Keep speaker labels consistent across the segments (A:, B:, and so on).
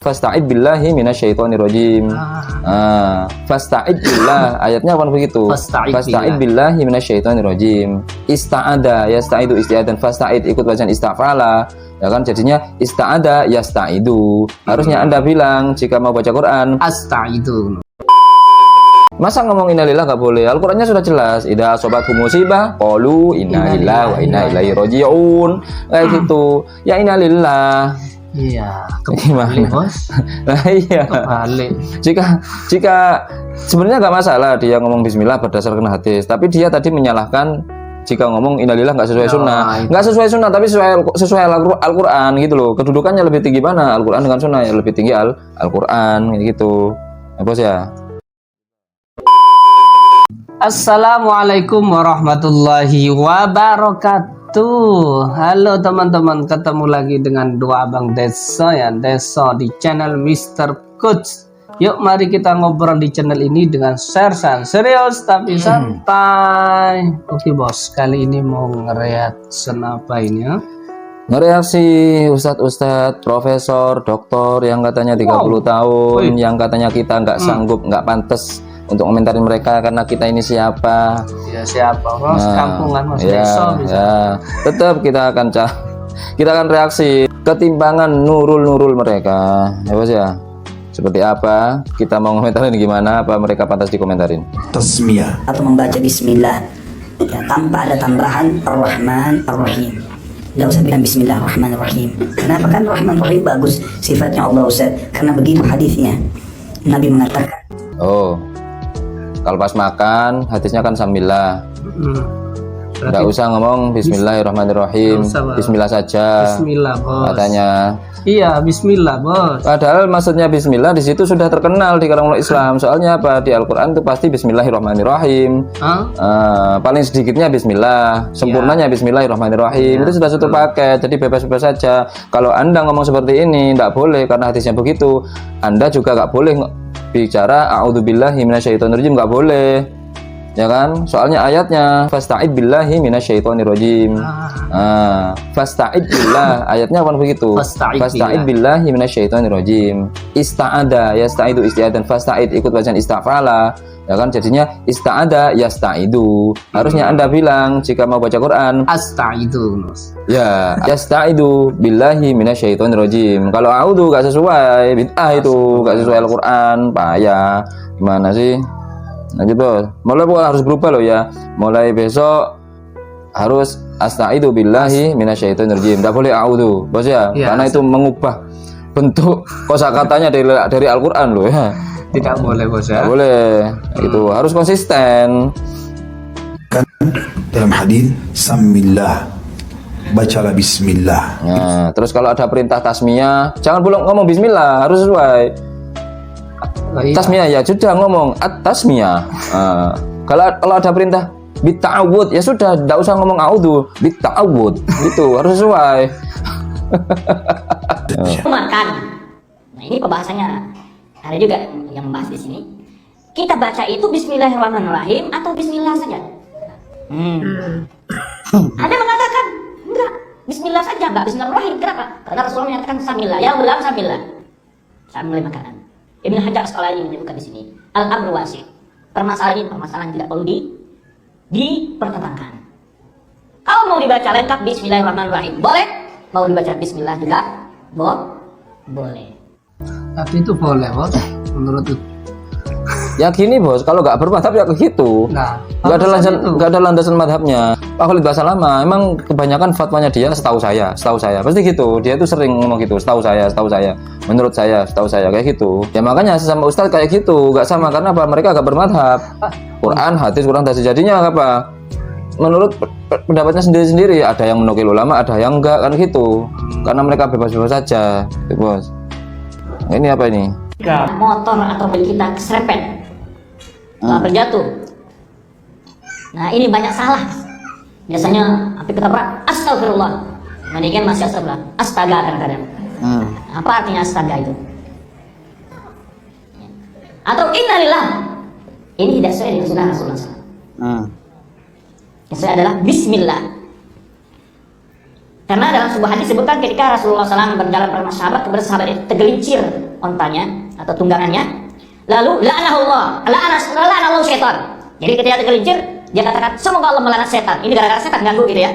A: fasta'id billahi minasyaitonir rajim. Fasta'id billah, ayatnya apa begitu? Fasta'id billahi minasyaitonir rajim. Ista'ada yasta'idu isti'adan, fasta'id ikut bacaan ista'fala. Ya kan, jadinya ista'ada yasta'idu. Harusnya Anda bilang jika mau baca Quran
B: asta'idu.
A: Masa ngomong innalillah gak boleh? Al-Qur'annya sudah jelas. Idza asobatkum musibah qalu inna lillahi wa inna ilaihi raji'un. Kayak gitu. Ya innalillah.
B: Iya,
A: Gimana?
B: Bos.
A: Nah, iya.
B: Kebalik.
A: Jika sebenarnya nggak masalah dia ngomong bismillah berdasarkan hadis, tapi dia tadi menyalahkan jika ngomong innalillah nggak sesuai sunnah. Nggak sesuai sunnah tapi sesuai Al-Qur'an gitu loh. Kedudukannya lebih tinggi mana? Al-Qur'an dengan sunnah ya lebih tinggi Al-Qur'an gitu. Ya, Bos ya.
B: Assalamualaikum warahmatullahi wabarakatuh. Halo teman-teman, ketemu lagi dengan dua abang Deso ya, Deso di channel Mr. Coach. Yuk mari kita ngobrol di channel ini dengan serius serius tapi santai. Oke bos, kali ini mau ngereaction apa ini ya?
A: Ngereaksi ustadz-ustadz, profesor, doktor yang katanya 30 tahun, yang katanya kita nggak sanggup, nggak pantas untuk komentarin mereka karena kita ini siapa?
B: Ya siapa? Bos, kampungan Mas
A: ya,
B: Deso bisa.
A: Ya. Tetap kita akan reaksi ketimbangan nurul mereka. Ya Bos ya. Seperti apa? Kita mau komentarin gimana? Apa mereka pantas dikomentarin?
C: Tasmiyah
D: atau membaca bismillah ya, tanpa ada tambahan Ar-Rahman Ar-Rahim. Tidak usah bilang Bismillahirrahmanirrahim. Kenapa? Kan Rahman Rahim bagus sifatnya Allah Ustaz. Karena begitu hadisnya. Nabi mengatakan.
A: Oh, kalau pas makan hadisnya kan sambillah. Nggak usah ngomong Bismillahirrahmanirrahim. Bismillah saja.
B: Bismillah bos.
A: Katanya.
B: Iya, Bismillah bos.
A: Padahal maksudnya Bismillah di situ sudah terkenal di kalangan Islam. Soalnya apa? Di Al-Quran itu pasti Bismillahirrahmanirrahim. Paling sedikitnya Bismillah, sempurnanya Bismillahirrahmanirrahim. Itu sudah satu paket. Jadi bebas-bebas saja. Kalau Anda ngomong seperti ini, tidak boleh karena hadisnya begitu. Anda juga nggak boleh bicara A'udzubillahi minasyaitonirrajim, nggak boleh. Ya kan? Soalnya ayatnya fasta'id billahi minasyaitonir rajim. Fasta'id billah, ayatnya apa begitu? Fasta'id billahi minasyaitonir rajim. Ista'ada yasta'idu isti'adan, fasta'id ikut bacaan ista'fala. Ya kan, jadinya ista'ada yasta'idu. Harusnya Anda bilang jika mau baca Quran
B: asta'idu.
A: Ya, yasta'idu billahi minasyaitonir rajim. Kalau a'udzu enggak sesuai, bid'ah itu, enggak sesuai Al-Qur'an, payah. Gimana sih? Nah gitu, mulai harus berubah loh ya. Mulai besok harus asta'idu billahi minasyaitonir rajim. Enggak boleh a'udzu, Bos ya. Karena itu mengubah bentuk kosakatanya dari Al-Qur'an loh ya.
B: Tidak boleh bos ya.
A: Tidak boleh. Itu harus konsisten.
C: kan dalam hadis samillah, bacalah bismillah.
A: Nah, terus kalau ada perintah tasmiyah, jangan belum ngomong bismillah, harus sesuai. Tasmiyah ya sudah ngomong at-tasmiyah. Kalau ada perintah bita'awud ya sudah, tidak usah ngomong a'udzu, bita'awud. Itu harus sesuai.
E: Makan. Nah, ini pembahasannya ada juga yang membahas di sini. Kita baca itu Bismillahirrahmanirrahim atau Bismillah saja. Ada mengatakan enggak, Bismillah saja, enggak Bismillahirrahmanirrahim. Kenapa? Karena Rasulullah menyatakan samillah, yang belum samillah. Sambil makanan. Ibnu Hajar Asqalani menyebutkan di sini al-amru wasi'. Permasalahan ini permasalahan tidak perlu dipertentangkan. Kalau mau dibaca lengkap Bismillahirrahmanirrahim boleh, mau dibaca Bismillah juga boleh.
B: Tapi itu boleh bos, menurut itu.
A: Ya gini Bos, kalau nggak bermadhab ya gitu.
B: Nah,
A: nggak ada landasan madhabnya. Pak Khalid Basalamah, emang kebanyakan fatwanya dia setahu saya pasti gitu. Dia itu sering ngomong gitu, setahu saya, menurut saya, setahu saya kayak gitu. Ya makanya sesama ustadz kayak gitu, nggak sama karena apa? Mereka nggak bermadhab. Quran, hadis, Quran, hadis, jadinya apa? Menurut pendapatnya sendiri-sendiri. Ada yang menukil ulama, ada yang enggak kan gitu. Karena mereka bebas-bebas saja, Bos. Ini apa ini?
E: Motor atau mobil kita keserempet, terjatuh. Nah ini banyak salah. Biasanya hampir ketabrak, astagfirullah. Mendingan masih astagfirullah, astaga kadang-kadang. Apa artinya astaga itu? Atau innalillah. Ini tidak sesuai dengan sunnah Rasulullah SAW. Yang sesuai adalah bismillah. Karena dalam sebuah hadis disebutkan ketika Rasulullah SAW berjalan bersama sahabat, kemudian sahabat itu tergelincir ontanya atau tunggangannya. Lalu la'anallahu syaitan. Jadi ketika tergelincir, dia katakan semoga Allah melaknat setan. Ini gara-gara setan ganggu gitu ya.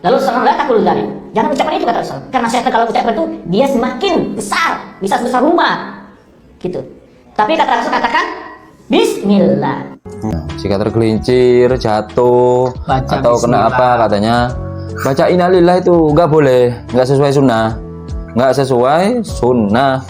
E: Lalu Rasulullah la taqulu dzalik. Jangan ucapkan itu kata Rasul. Karena setan kalau ucapkan itu dia semakin besar, bisa sebesar rumah. Gitu. Tapi kata Rasul katakan bismillah.
A: Jika tergelincir, jatuh,
B: Baca
A: atau kena
B: bismillah.
A: apa katanya, baca innalillah itu nggak boleh, nggak sesuai sunnah, nggak sesuai sunnah.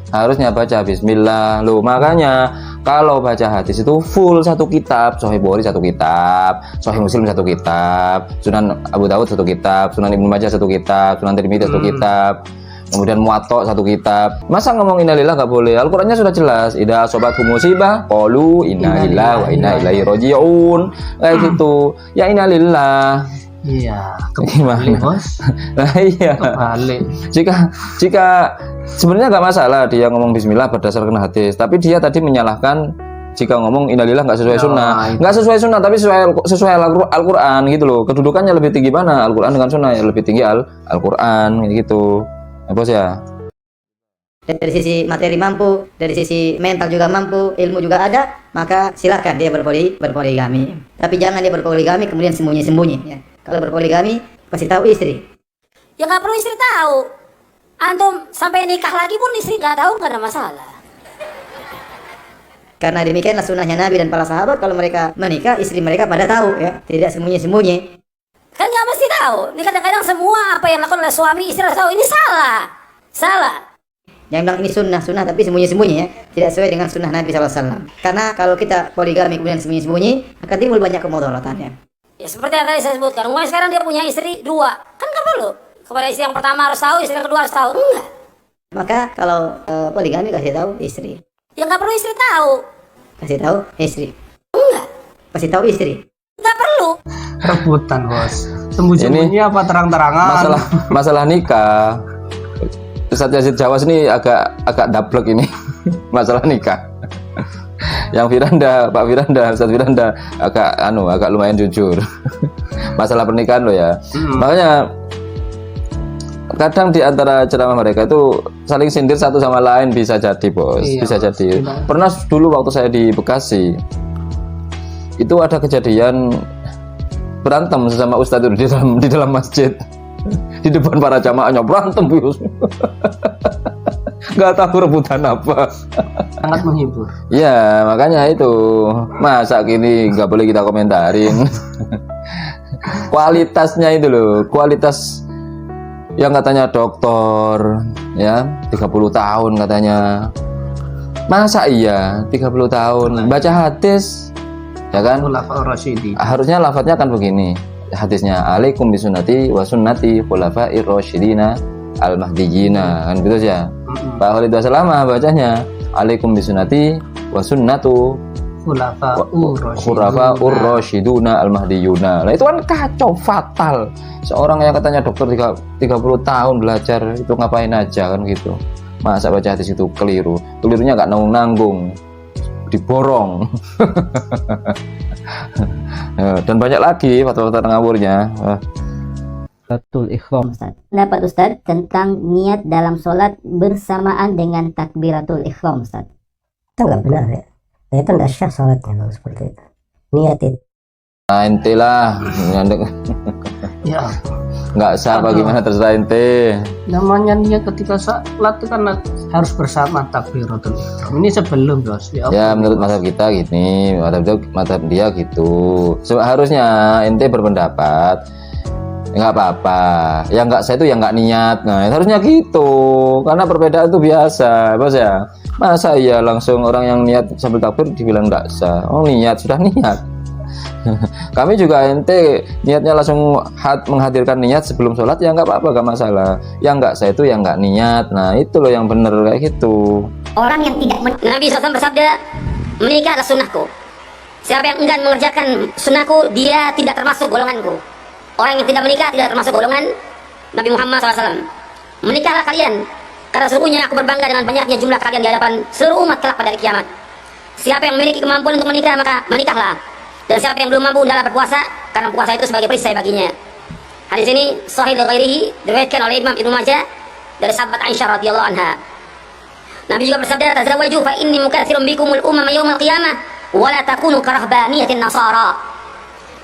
A: Harusnya baca bismillah. Loh, makanya kalau baca hadis itu full satu kitab, Sahih Bukhari satu kitab, Sahih Muslim satu kitab, Sunan Abu Dawud satu kitab, Sunan Ibnu Majah satu kitab, Sunan Tirmidzi satu kitab, kemudian Muwatta satu kitab. Masa ngomong innalillah nggak boleh? Al-Qur'annya sudah jelas. Idza asobatkum musibah qalu inna lillahi wa inna ilaihi raji'un. Kayak gitu. Ya innalillah.
B: Iya,
A: Gimana?
B: kebalik bos,
A: Nah, iya.
B: kebalik.
A: Jika sebenarnya nggak masalah dia ngomong bismillah berdasarkan hadis, tapi dia tadi menyalahkan jika ngomong innalillah nggak sesuai sunnah. Nggak sesuai sunnah tapi sesuai Al-Qur'an gitu loh. Kedudukannya lebih tinggi mana? Al-Qur'an dengan sunnah ya lebih tinggi Al-Qur'an gitu. Ya, bos ya.
D: Dari sisi materi mampu, dari sisi mental juga mampu, ilmu juga ada, maka silakan dia berpoligami. Tapi jangan dia berpoligami kemudian sembunyi-sembunyi. Ya. Kalau berpoligami, kasih tahu istri.
F: Ya nggak perlu istri tahu. Antum sampai nikah lagi pun istri nggak tahu, nggak ada masalah.
D: Karena demikianlah sunnahnya Nabi dan para sahabat, kalau mereka menikah, istri mereka pada tahu, ya, tidak sembunyi-sembunyi.
F: Kan nggak mesti tahu. Ini kadang-kadang semua apa yang dilakukan oleh suami istri harus tahu. Ini salah. Salah.
D: Yang bilang ini sunnah tapi sembunyi-sembunyi, ya, tidak sesuai dengan sunnah Nabi SAW. Karena kalau kita poligami kemudian sembunyi-sembunyi, akan timbul banyak kemudaratannya.
F: Ya seperti yang tadi saya sebutkan. Mulai sekarang dia punya istri 2. Kan nggak perlu. Kepada istri yang pertama harus tahu, istri yang kedua harus tahu. Enggak.
D: Maka kalau poligami kasih tahu istri.
F: Ya nggak perlu istri tahu.
D: Kasih tahu istri.
F: Enggak.
D: Kasih tahu istri.
F: Nggak perlu.
B: Rebutan bos, sembunyi-sembunyi apa terang-terangan?
A: Masalah nikah. Ustaz Yazid Jawas ini agak dablek ini. Masalah nikah. Yang Firanda, Pak Firanda, Ustaz Firanda agak lumayan jujur. Masalah pernikahan lo ya. Makanya kadang di antara ceramah mereka itu saling sindir satu sama lain bisa jadi, bos.
B: Iya,
A: bisa jadi.
B: tidak.
A: Pernah dulu waktu saya di Bekasi, itu ada kejadian berantem sesama ustadz itu di dalam masjid. Di depan para jamaahnya berantem, bos. Nggak tahu rebutan apa.
B: Sangat menghibur.
A: Ya makanya itu, masa gini nggak boleh kita komentarin. Kualitasnya itu loh, kualitas yang katanya doktor ya 30 tahun katanya. Masa iya 30 tahun baca hadis ya kan?
B: Khulafaur Rasyidin.
A: Harusnya lafadznya kan begini hadisnya, alaikum bisunnati wa sunnati khulafair rasyidina al mahdiyina, kan gitu ya. Pak Khalid Wasalama bacanya alaikum bisunnati wa sunnatu khulafaur rasyiduna al mahdiyuna. Nah itu kan kacau fatal. Seorang yang katanya dokter 30 tahun belajar itu ngapain aja kan gitu. Masa baca hadis itu kelirunya nggak nanggung, diborong. Dan banyak lagi fatwa-fatwa ngawurnya.
G: Takbiratul ihram.
H: Pendapat Ustadz tentang niat dalam sholat bersamaan dengan takbiratul ihram, Ustadz.
I: Itu nggak benar ya. Itu nggak syah sholatnya kalau seperti itu. Niat itu.
A: Nah, ente lah.
B: Ya,
A: Nggak sah bagaimana terserah ente.
B: namanya niat ketika sholat itu kan harus bersama takbiratul ihram. Ini sebelum bos.
A: Ya menurut mazhab kita gini, mazhab dia gitu. Harusnya ente berpendapat nggak apa-apa, yang nggak sah itu yang nggak niat. Nah harusnya gitu, karena perbedaan itu biasa, bos ya. Masa iya langsung orang yang niat sambil takbir dibilang nggak sah? Oh niat, sudah niat. Kami juga ente niatnya langsung menghadirkan niat sebelum sholat ya nggak apa-apa, nggak masalah. Yang nggak sah itu yang nggak niat. Nah itu loh yang bener kayak gitu.
E: Orang yang tidak Nabi SAW bersabda, menikah adalah sunnahku. Siapa yang enggan mengerjakan sunnahku, dia tidak termasuk golonganku. Orang yang tidak menikah tidak termasuk golongan Nabi Muhammad SAW. Menikahlah kalian, karena sesungguhnya aku berbangga dengan banyaknya jumlah kalian di hadapan seluruh umat kelak pada hari kiamat. Siapa yang memiliki kemampuan untuk menikah, maka menikahlah. Dan siapa yang belum mampu dalam berpuasa, karena puasa itu sebagai perisai baginya. Hadis ini sahih li ghairihi, diriwayatkan oleh Imam Ibnu Majah dari sahabat Aisyah radhiyallahu anha.
F: Nabi juga bersabda, tazawwaju fa inni mukatsirun bikumul umama yaumal qiyamah wa la takunu karahbaniyatin nasara.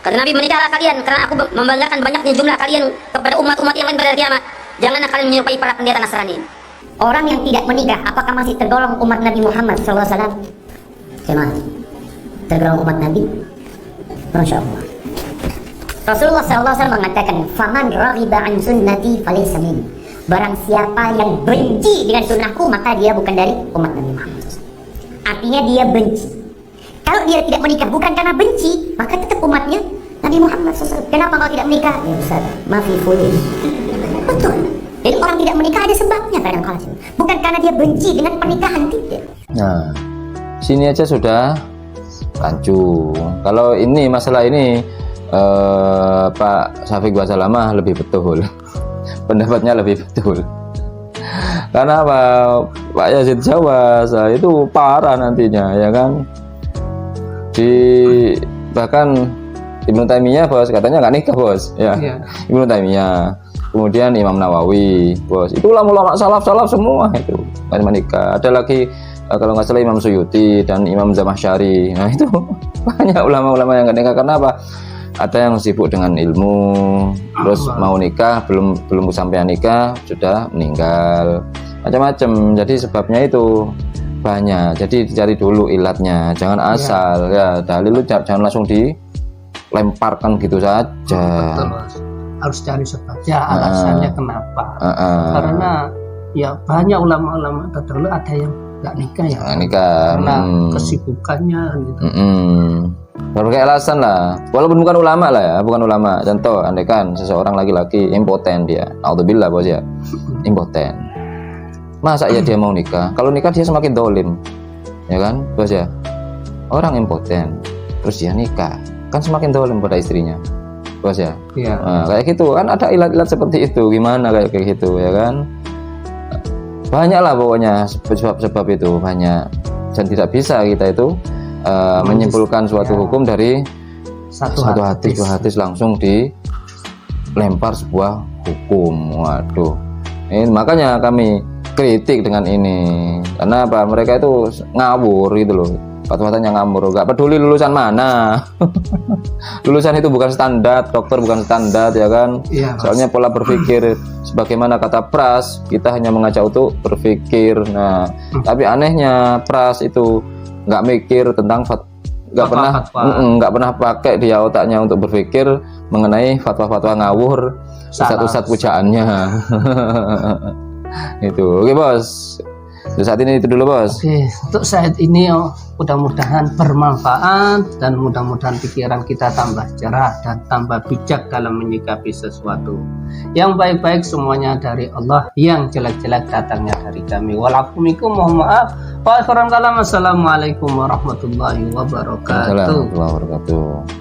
F: Kata Nabi, menikahlah kalian karena aku membanggakan banyaknya jumlah kalian kepada umat-umat yang lain pada hari kiamat. Janganlah kalian menyerupai para pendeta Nasrani.
H: Orang yang tidak menikah, apakah masih tergolong umat Nabi Muhammad SAW? Gimana? Tergolong umat Nabi? Masya Allah. Rasulullah SAW mengatakan, "Faman raghiba an sunnati falaysa minni." Barang siapa yang benci dengan sunnahku, maka dia bukan dari umat Nabi Muhammad SAW. Artinya dia benci. Kalau dia tidak menikah bukan karena benci, maka tetap umatnya Nabi Muhammad SAW. Kenapa kalau tidak menikah? Ya Ustaz, maafi fully. Betul. Jadi orang tidak menikah ada sebabnya kadang-kadang. Bukan karena dia benci dengan pernikahan, tidak.
A: Nah, sini aja sudah rancu. Kalau ini masalah ini Pak Syafiq Wasalamah lebih betul. Pendapatnya lebih betul. Karena Pak Yazid Jawas itu parah nantinya, ya kan? Bahkan Ibnu Taimiyah bos katanya nggak nikah bos, ya. Ibnu Taimiyah, kemudian Imam Nawawi bos, itu ulama-ulama salaf semua itu nggak menikah. Ada lagi kalau nggak salah Imam Suyuti dan Imam Zamakhsyari. Nah itu banyak ulama-ulama yang nggak nikah. Karena apa? Ada yang sibuk dengan ilmu, terus mau nikah belum sampai nikah sudah meninggal, macam-macam. Jadi sebabnya itu banyak. Jadi dicari dulu ilatnya, jangan asal ya dalil lu jangan langsung dilemparkan gitu saja.
B: Betul, harus cari sebabnya, alasannya kenapa. Karena ya banyak ulama-ulama terdahulu ada yang nggak nikah ya, karena kesibukannya gitu.
A: Berbagai alasan lah, walaupun bukan ulama lah ya, bukan ulama. Contoh, andaikan seseorang laki-laki impoten dia, naudzubillah bos ya, impoten. Masa ya dia mau nikah? Kalau nikah dia semakin dolim, ya kan, bos ya. Orang impoten, terus dia nikah, kan semakin dolim pada istrinya, bos ya. Nah, kayak gitu kan ada ilat-ilat seperti itu. Gimana kayak gitu, ya kan? Banyak lah pokoknya sebab-sebab itu banyak, dan tidak bisa kita itu menyimpulkan suatu hukum dari satu hadis langsung dilempar sebuah hukum. Waduh, ini makanya kami kritik dengan ini. Karena apa? Mereka itu ngawur gitu loh, fatwa-fatwanya ngawur, gak peduli lulusan mana. Lulusan itu bukan standar, dokter bukan standar, ya kan? Soalnya pola berpikir sebagaimana kata Pras, kita hanya mengajak untuk berpikir. Nah, tapi anehnya Pras itu nggak mikir tentang nggak pernah pakai dia otaknya untuk berpikir mengenai fatwa-fatwa ngawur ustadz pujaannya. Itu oke bos, untuk saat ini itu dulu bos.
B: Oke, untuk saat ini mudah-mudahan bermanfaat dan mudah-mudahan pikiran kita tambah cerah dan tambah bijak dalam menyikapi sesuatu. Yang baik-baik semuanya dari Allah, yang jelek-jelek datangnya dari kami. Walafumikum, mohon maaf. Wa akhiran kalam, assalamualaikum warahmatullahi wabarakatuh.
A: Assalamualaikum warahmatullahi wabarakatuh.